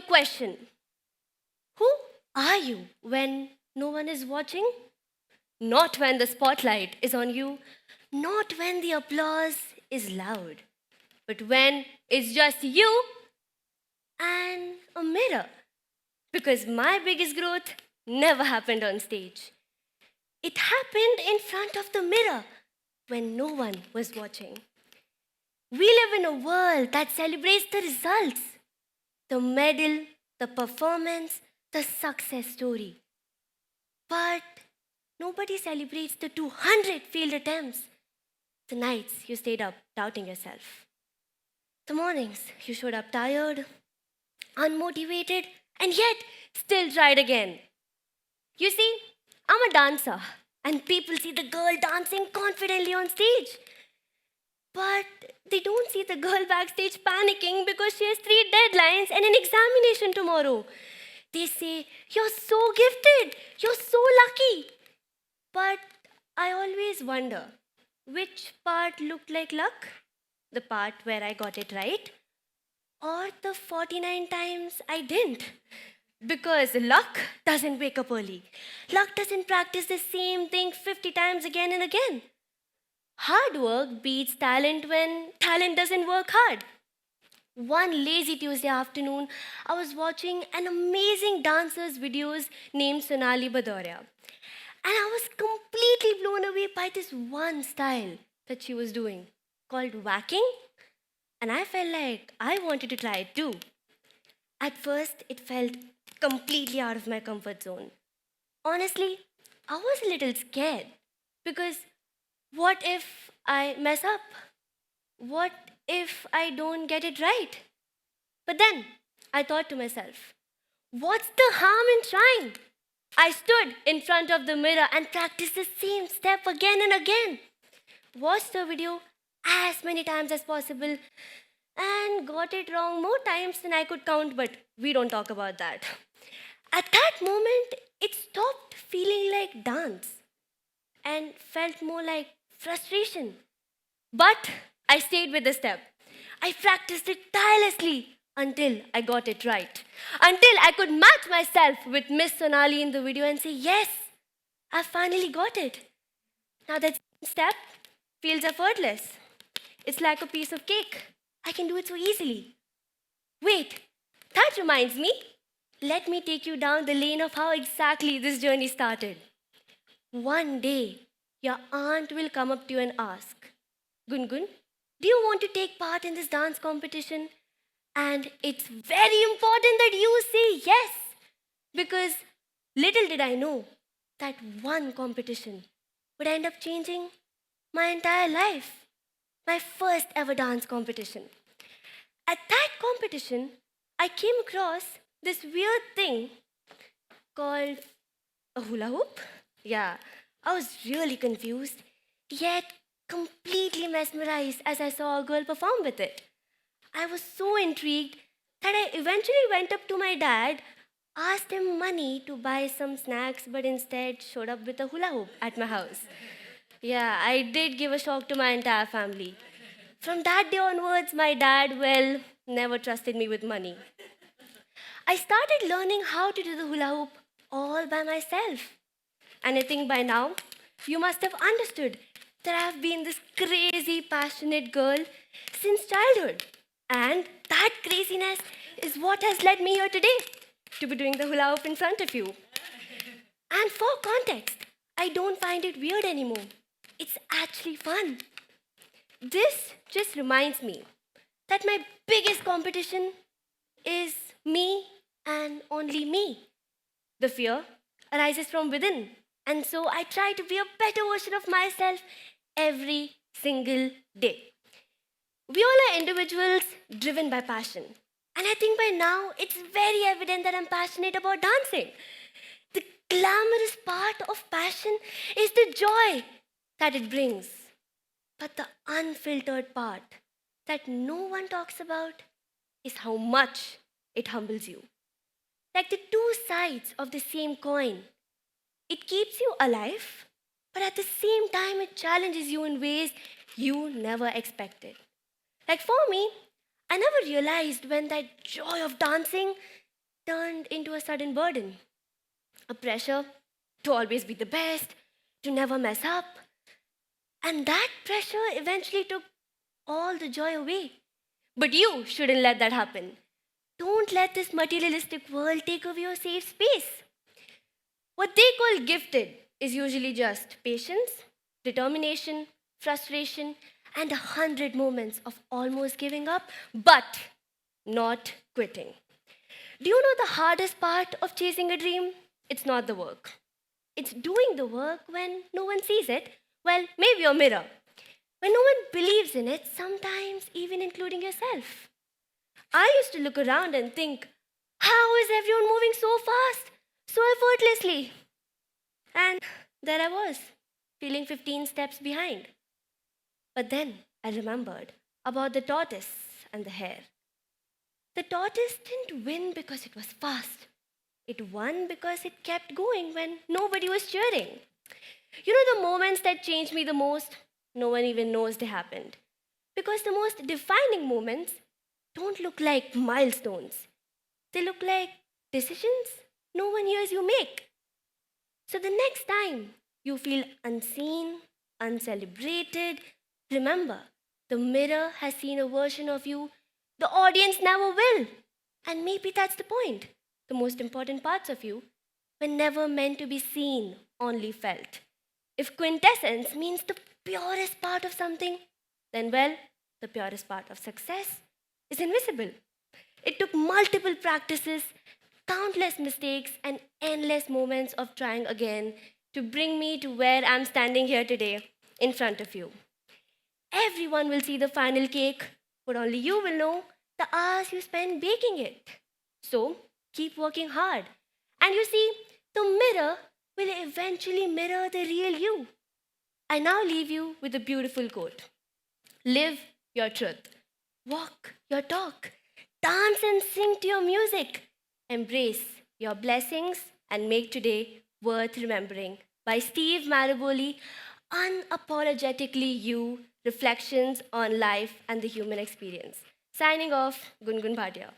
question. Who are you when no one is watching? Not when the spotlight is on you, not when the applause is loud, but when it's just you and a mirror. Because my biggest growth never happened on stage. It happened in front of the mirror when no one was watching. We live in a world that celebrates the results, the medal, the performance, the success story. But nobody celebrates the 200 failed attempts, the nights you stayed up doubting yourself, the mornings you showed up tired, unmotivated, and yet still tried again. You see, I'm a dancer, and people see the girl dancing confidently on stage. But they don't see the girl backstage panicking because she has 3 deadlines and an examination tomorrow. They say, "You're so gifted, you're so lucky." But I always wonder which part looked like luck? The part where I got it right? Or the 49 times I didn't? Because luck doesn't wake up early. Luck doesn't practice the same thing 50 times again and again. Hard work beats talent when talent doesn't work hard. One lazy Tuesday afternoon, I was watching an amazing dancer's videos named Sonali Badoria. And I was completely blown away by this one style that she was doing called whacking. And I felt like I wanted to try it too. At first, it felt completely out of my comfort zone. Honestly, I was a little scared because what if I mess up? What if I don't get it right? But then I thought to myself, what's the harm in trying? I stood in front of the mirror and practiced the same step again and again. Watched the video as many times as possible and got it wrong more times than I could count, but we don't talk about that. At that moment, it stopped feeling like dance and felt more like frustration. But I stayed with the step. I practiced it tirelessly until I got it right. Until I could match myself with Miss Sonali in the video and say, yes, I finally got it. Now that step feels effortless. It's like a piece of cake. I can do it so easily. Wait, that reminds me. Let me take you down the lane of how exactly this journey started. One day, your aunt will come up to you and ask, Gungun, do you want to take part in this dance competition? And it's very important that you say yes. Because little did I know that one competition would end up changing my entire life. My first ever dance competition. At that competition, I came across this weird thing called a hula hoop. Yeah, I was really confused, yet completely mesmerized as I saw a girl perform with it. I was so intrigued that I eventually went up to my dad, asked him money to buy some snacks, but instead showed up with a hula hoop at my house. Yeah, I did give a shock to my entire family. From that day onwards, my dad, well, never trusted me with money. I started learning how to do the hula hoop all by myself. And I think by now, you must have understood that I've been this crazy, passionate girl since childhood. And that craziness is what has led me here today to be doing the hula hoop in front of you. And for context, I don't find it weird anymore. It's actually fun. This just reminds me that my biggest competition is me and only me. The fear arises from within. And so I try to be a better version of myself every single day. We all are individuals driven by passion. And I think by now it's very evident that I'm passionate about dancing. The glamorous part of passion is the joy that it brings. But the unfiltered part that no one talks about is how much it humbles you. Like the two sides of the same coin. It keeps you alive, but at the same time, it challenges you in ways you never expected. Like for me, I never realized when that joy of dancing turned into a sudden burden, a pressure to always be the best, to never mess up. And that pressure eventually took all the joy away. But you shouldn't let that happen. Don't let this materialistic world take away your safe space. What they call gifted is usually just patience, determination, frustration, and 100 moments of almost giving up, but not quitting. Do you know the hardest part of chasing a dream? It's not the work. It's doing the work when no one sees it. Well, maybe your mirror. When no one believes in it, sometimes even including yourself. I used to look around and think, how is everyone moving so fast, so effortlessly? And there I was, feeling 15 steps behind. But then I remembered about the tortoise and the hare. The tortoise didn't win because it was fast. It won because it kept going when nobody was cheering. You know the moments that changed me the most? No one even knows they happened. Because the most defining moments don't look like milestones. They look like decisions no one hears you make. So the next time you feel unseen, uncelebrated, remember the mirror has seen a version of you the audience never will. And maybe that's the point. The most important parts of you were never meant to be seen, only felt. If quintessence means the purest part of something, then well, the purest part of success is invisible. It took multiple practices, countless mistakes, and endless moments of trying again to bring me to where I'm standing here today in front of you. Everyone will see the final cake, but only you will know the hours you spent baking it. So keep working hard. And you see, the mirror will eventually mirror the real you. I now leave you with a beautiful quote: live your truth, walk your talk, dance and sing to your music, embrace your blessings, and make today worth remembering. By Steve Maraboli, Unapologetically You, Reflections on Life and the Human Experience. Signing off, Gungun Bhatia.